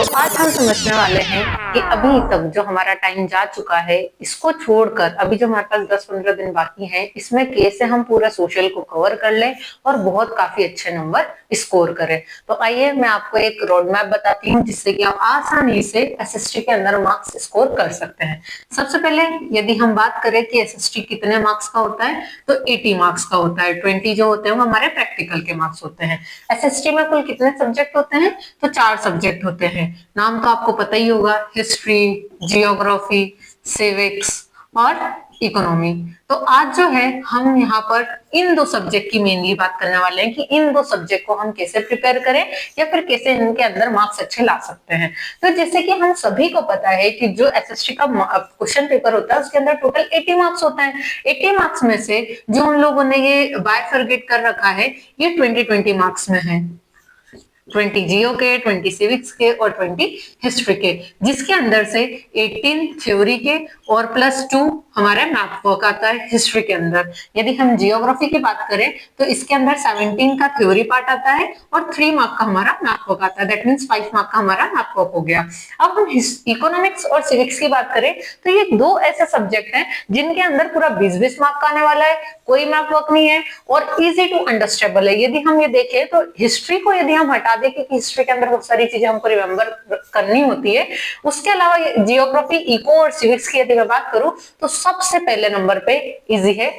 तो आज हम समझने वाले हैं कि अभी तक जो हमारा टाइम जा चुका है, इसको छोड़कर अभी जो हमारे पास 10-15 दिन बाकी हैं, इसमें कैसे हम पूरा सोशल को कवर कर लें और बहुत काफी अच्छे नंबर स्कोर करें। तो आइए मैं आपको एक रोड मैप बताती हूँ जिससे कि आप आसानी से एसएसटी के अंदर मार्क्स स्कोर कर सकते हैं। सबसे पहले यदि हम बात करें कि एसएसटी कितने मार्क्स का होता है, तो 80 मार्क्स का होता है। 20 जो होते हैं वो हमारे प्रैक्टिकल के मार्क्स होते हैं। एसएसटी में कुल कितने सब्जेक्ट होते हैं, तो 4 सब्जेक्ट होते हैं। नाम तो आपको पता ही होगा, हिस्ट्री, जियोग्राफी, सिविक्स और इकोनॉमी। तो आज जो है हम यहाँ पर इन दो सब्जेक्ट की मेनली बात करने वाले हैं कि इन दो सब्जेक्ट को हम कैसे प्रिपेयर करें या फिर कैसे इनके अंदर मार्क्स अच्छे ला सकते हैं। तो जैसे कि हम सभी को पता है कि जो एसएसटी का क्वेश्चन पेपर होता है उसके अंदर टोटल 80 मार्क्स होता है। 80 मार्क्स में से जो उन लोगों ने ये बायफरगेट कर रखा है, ये 20-20 मार्क्स में है। 20 जियो के, 20 सिविक्स के और 20 हिस्ट्री के, जिसके अंदर से 18 थ्योरी के और +2 हमारा मैथ वर्क आता है हिस्ट्री के अंदर। यदि हम जियोग्राफी की बात करें तो इसके अंदर 17 का थ्योरी पार्ट आता है और 3 मार्क का हमारा मैथ वर्क आता है। दैट मीन्स 5 मार्क का हमारा मैथ वर्क हो गया। अब हम इकोनॉमिक्स और सिविक्स की बात करें तो ये दो ऐसे सब्जेक्ट हैं जिनके अंदर पूरा 20-20 मार्क का आने वाला है, कोई मैथ वर्क नहीं है और इजी टू अंडरस्टैंडेबल है। यदि हम ये देखें तो हिस्ट्री को यदि हम हटा दें क्योंकि हिस्ट्री के अंदर बहुत सारी चीजें हमको रिमेंबर करनी होती है, उसके अलावा जियोग्राफी, इको और सिविक्स की यदि मैं बात करूं तो सबसे पहले नंबर पे इजी है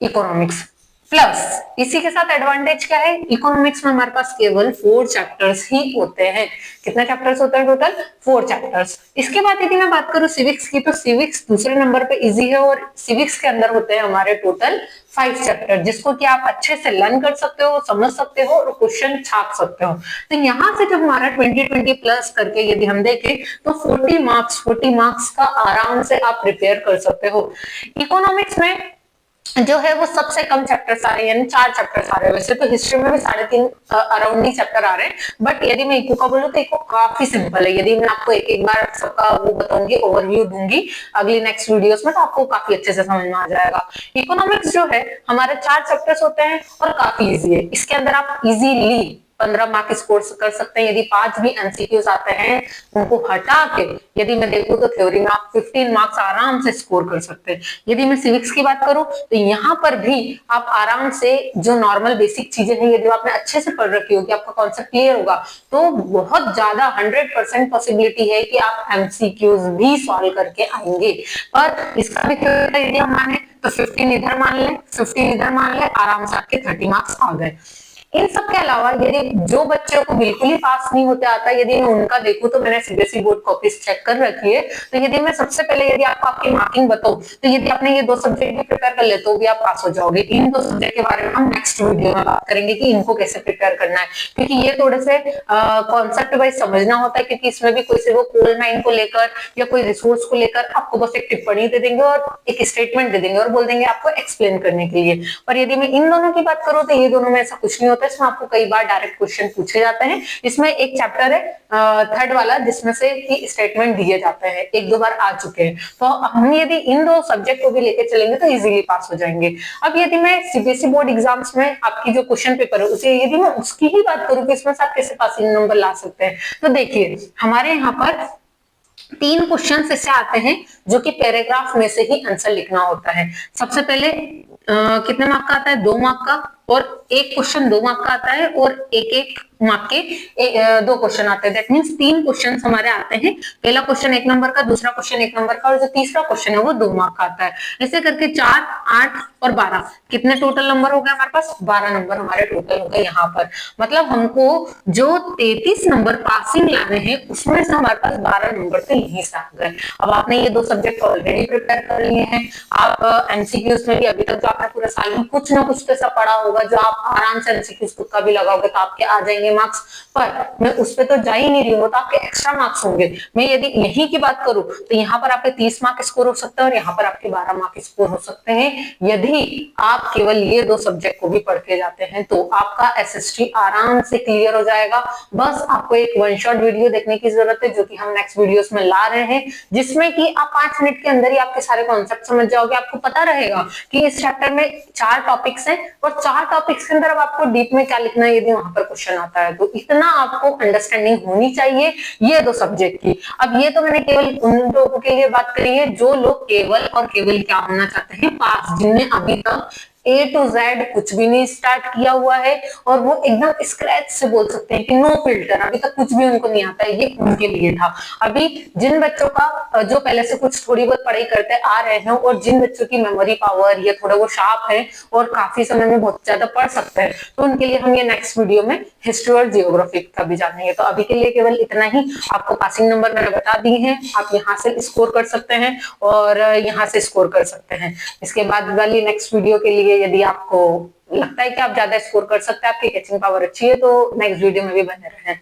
इकोनॉमिक्स। प्लस इसी के साथ एडवांटेज क्या है, इकोनॉमिक्स में हमारे पास केवल 4 चैप्टर्स ही होते हैं। कितने चैप्टर्स होते हैं टोटल? 4 चैप्टर्स। इसके बाद यदि मैं बात करूं सिविक्स की, तो सिविक्स दूसरे नंबर पे इजी है और सिविक्स के अंदर होते हैं हमारे टोटल 5 चैप्टर, जिसको कि आप अच्छे से लर्न कर सकते हो, समझ सकते हो और क्वेश्चन छाप सकते हो। तो यहाँ से जब हमारा 20-20 प्लस करके यदि हम देखें तो 40 मार्क्स का आराम से आप प्रिपेयर कर सकते हो। इकोनॉमिक्स में जो है वो सबसे कम चैप्टर्स आ रहे हैं, यानी 4 चैप्टर्स आ रहे हैं। वैसे तो हिस्ट्री में भी 3.5 अराउंड ही चैप्टर आ रहे हैं, बट यदि मैं इको का बोलूं तो इको काफी सिंपल है। यदि मैं आपको एक बार सबका वो बताऊंगी, ओवरव्यू दूंगी अगली नेक्स्ट वीडियोस में, तो आपको काफी अच्छे से समझ में आ जाएगा। इकोनॉमिक्स जो है हमारे 4 चैप्टर्स होते हैं और काफी इजी है। इसके अंदर आप इजीली 15 मार्क स्कोर कर सकते हैं। यदि 5 भी एमसीक्यूज आते हैं उनको हटा के यदि मैं देखूं तो थ्योरी में आप 15 मार्क्स आराम से स्कोर कर सकते हैं। यदि मैं सिविक्स की बात करूं तो यहाँ पर भी आप आराम से जो नॉर्मल बेसिक चीजें हैं, यदि आपने अच्छे से पढ़ रखी होगी, आपका कॉन्सेप्ट क्लियर होगा, तो बहुत ज्यादा 100% पॉसिबिलिटी है कि आप एमसीक्यूज भी सॉल्व करके आएंगे। पर इसका भी यदि हम माने तो 15 इधर मान लें, 15 इधर मान लें, आराम से आपके 30 मार्क्स आ गए। इन सब के अलावा यदि जो बच्चों को बिल्कुल ही पास नहीं होते आता, यदि मैं उनका देखूं तो मैंने सीबीएसई बोर्ड कॉपीज चेक कर रखी है। तो यदि मैं सबसे पहले यदि आपको आपकी मार्किंग बताऊं तो यदि आपने ये 2 सब्जेक्ट भी प्रिपेयर कर ले तो भी आप पास हो जाओगे। इन 2 सब्जेक्ट के बारे में हम नेक्स्ट वीडियो में बात करेंगे कि इनको कैसे प्रिपेयर करना है, क्योंकि ये थोड़े से कॉन्सेप्ट वाइज समझना होता है, क्योंकि इसमें भी कोई से वो कोल माइन को लेकर या कोई रिसोर्स को लेकर आपको बस एक टिप्पणी दे देंगे और एक स्टेटमेंट दे देंगे और बोल देंगे आपको एक्सप्लेन करने के लिए। और यदि मैं इन दोनों की बात करूं तो ये दोनों में ऐसा कुछ नहीं होता। इसमें आपको कई बार डायरेक्ट क्वेश्चन पूछे जाते हैं। इसमें एक चैप्टर है थर्ड वाला जिसमें से कि स्टेटमेंट दिए जाते हैं, 1-2 बार आ चुके हैं। तो हम यदि इन 2 सब्जेक्ट को भी लेके चलेंगे तो इजीली पास हो जाएंगे। अब यदि मैं सीबीएसई बोर्ड एग्जाम्स में आपकी जो क्वेश्चन पेपर है उसे यदि मैं उसकी ही बात करूं कि इसमें से आप कैसे पासिंग नंबर ला सकते हैं, तो देखिए हमारे यहाँ पर 3 क्वेश्चन इससे आते हैं जो कि पैराग्राफ में से ही आंसर लिखना होता है। सबसे पहले कितने मार्क का आता है? 2 मार्क का, और एक क्वेश्चन 2 मार्क का आता है और एक मार्क के 2 क्वेश्चन आते हैं। दैट मींस 3 क्वेश्चन हमारे आते हैं। पहला क्वेश्चन 1 नंबर का, दूसरा क्वेश्चन 1 नंबर का और जो तीसरा क्वेश्चन है वो 2 मार्क का आता है। ऐसे करके 4, 8 और 12 कितने टोटल नंबर हो गए हमारे पास? 12 नंबर हमारे टोटल हो गए यहाँ पर। मतलब हमको जो 33 नंबर पासिंग लाने हैं उसमें से हमारे पास 12 नंबर तो यहीं से आ गए। अब आपने ये 2 सब्जेक्ट ऑलरेडी प्रिपेयर कर लिए हैं। आप एमसीक्यूज में भी अभी तक जो आपने पूरे साल में कुछ ना कुछ तो ऐसा पढ़ा होगा जो आप आराम से एमसीक्यूज खुद का भी लगाओगे तो आपके आ जाएंगे मार्क्स। पर मैं उस पे तो जा ही नहीं रही हूँ, तो आपके एक्स्ट्रा मार्क्स होंगे। मैं यदि यही की बात करूं तो यहाँ पर आपके 30 मार्क स्कोर हो सकते हैं और यहाँ पर आपके 12 मार्क स्कोर हो सकते हैं। यदि आप केवल ये 2 सब्जेक्ट को भी पढ़ के जाते हैं तो आपका एसएसटी आराम से क्लियर हो जाएगा। बस आपको एक 1 शॉट वीडियो देखने की जरूरत है जो कि हम नेक्स्ट वीडियोस में ला रहे हैं, जिसमें कि आप 5 मिनट के अंदर ही आपके सारे कॉन्सेप्ट समझ जाओगे। आपको पता रहेगा कि इस चैप्टर में 4 टॉपिक्स हैं और 4 टॉपिक्स के अंदर अब आपको डीप में क्या लिखना है यदि वहां पर क्वेश्चन आता है तो इतना आपको अंडरस्टैंडिंग होनी चाहिए ये दो सब्जेक्ट की। अब ये तो मैंने केवल उन लोगों के लिए बात करी है जो लोग केवल और केवल क्या होना चाहते हैं, पास, जिनने अभी तक ए टू जेड कुछ भी नहीं स्टार्ट किया हुआ है और वो एकदम स्क्रैच से बोल सकते हैं कि नो फिल्टर, अभी तक कुछ भी उनको नहीं आता है, ये उनके लिए था। अभी जिन बच्चों का जो पहले से कुछ थोड़ी बहुत पढ़ाई करते आ रहे हैं और जिन बच्चों की मेमोरी पावर या थोड़ा वो शार्प है और काफी समय में बहुत ज्यादा पढ़ सकते हैं, तो उनके लिए हम ये नेक्स्ट वीडियो में हिस्ट्री और जियोग्राफी का भी जानेंगे। तो अभी के लिए केवल इतना ही। आपको पासिंग नंबर मैंने बता दिए हैं, आप यहाँ से स्कोर कर सकते हैं और यहाँ से स्कोर कर सकते हैं। इसके बाद वाली नेक्स्ट वीडियो के लिए यदि आपको लगता है कि आप ज्यादा स्कोर कर सकते हैं, आपकी कैचिंग पावर अच्छी है, तो नेक्स्ट वीडियो में भी बने रहें।